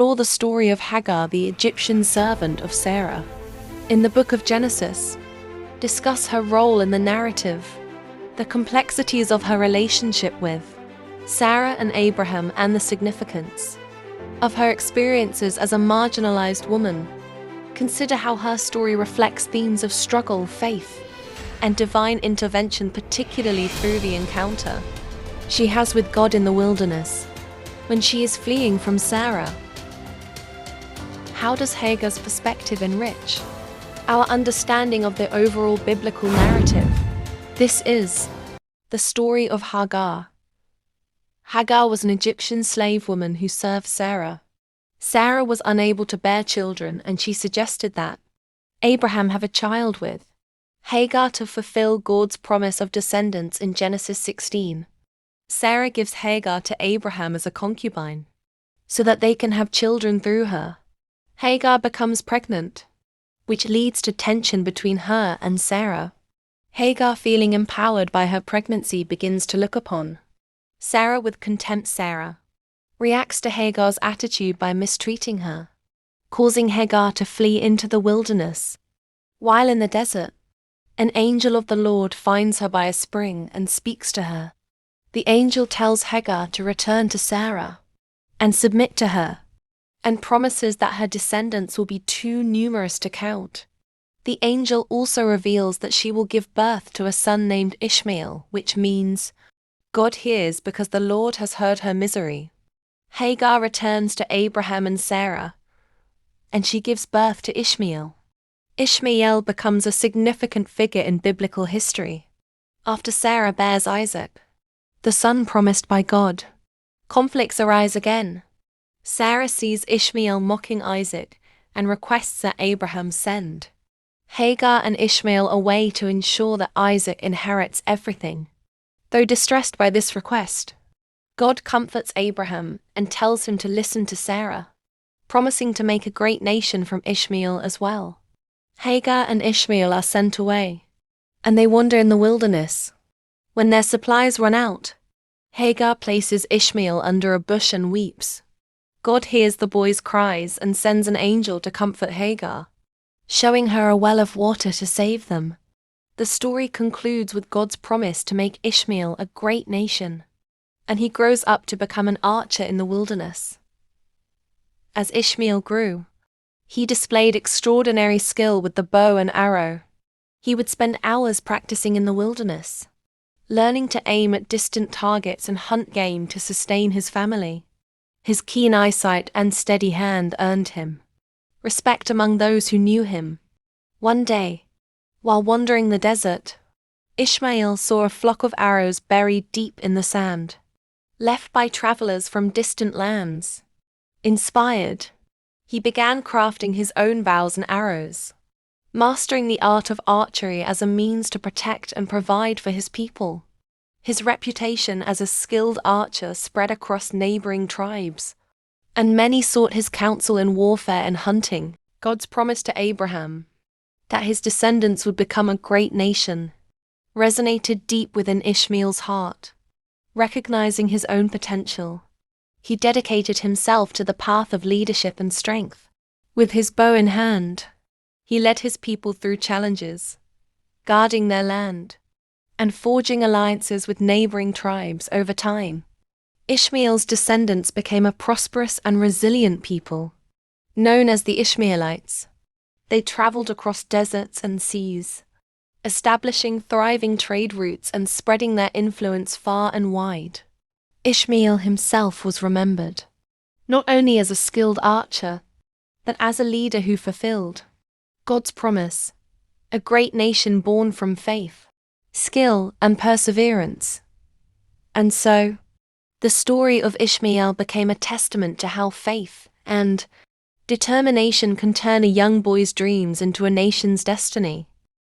explore the story of Hagar, the Egyptian servant of Sarah. In the book of Genesis, discuss her role in the narrative, the complexities of her relationship with Sarah and Abraham, and the significance of her experiences as a marginalized woman. Consider how her story reflects themes of struggle, faith, and divine intervention, particularly through the encounter she has with God in the wilderness when she is fleeing from Sarah. How does Hagar's perspective enrich our understanding of the overall biblical narrative? This is the story of Hagar. Hagar was an Egyptian slave woman who served Sarah. Sarah was unable to bear children, and she suggested that Abraham have a child with Hagar to fulfill God's promise of descendants in Genesis 16. Sarah gives Hagar to Abraham as a concubine so that they can have children through her. Hagar becomes pregnant, which leads to tension between her and Sarah. Hagar, feeling empowered by her pregnancy, begins to look upon Sarah with contempt. Sarah reacts to Hagar's attitude by mistreating her, causing Hagar to flee into the wilderness. While in the desert, an angel of the Lord finds her by a spring and speaks to her. The angel tells Hagar to return to Sarah and submit to her, and promises that her descendants will be too numerous to count. The angel also reveals that she will give birth to a son named Ishmael, which means God hears because the Lord has heard her misery. Hagar returns to Abraham and Sarah, and she gives birth to Ishmael. Ishmael becomes a significant figure in biblical history. After Sarah bears Isaac, the son promised by God, conflicts arise again. Sarah sees Ishmael mocking Isaac and requests that Abraham send Hagar and Ishmael away to ensure that Isaac inherits everything. Though distressed by this request, God comforts Abraham and tells him to listen to Sarah, promising to make a great nation from Ishmael as well. Hagar and Ishmael are sent away, and they wander in the wilderness. When their supplies run out, Hagar places Ishmael under a bush and weeps. God hears the boy's cries and sends an angel to comfort Hagar, showing her a well of water to save them. The story concludes with God's promise to make Ishmael a great nation, and he grows up to become an archer in the wilderness. As Ishmael grew, he displayed extraordinary skill with the bow and arrow. He would spend hours practicing in the wilderness, learning to aim at distant targets and hunt game to sustain his family. His keen eyesight and steady hand earned him respect among those who knew him. One day, while wandering the desert, Ishmael saw a flock of arrows buried deep in the sand, left by travelers from distant lands. Inspired, he began crafting his own bows and arrows, mastering the art of archery as a means to protect and provide for his people. His reputation as a skilled archer spread across neighboring tribes, and many sought his counsel in warfare and hunting. God's promise to Abraham that his descendants would become a great nation resonated deep within Ishmael's heart. Recognizing his own potential, he dedicated himself to the path of leadership and strength. With his bow in hand, he led his people through challenges, guarding their land and forging alliances with neighboring tribes. Over time, Ishmael's descendants became a prosperous and resilient people, known as the Ishmaelites. They traveled across deserts and seas, establishing thriving trade routes and spreading their influence far and wide. Ishmael himself was remembered, not only as a skilled archer, but as a leader who fulfilled God's promise, a great nation born from faith, skill, and perseverance. And so, the story of Ishmael became a testament to how faith and determination can turn a young boy's dreams into a nation's destiny.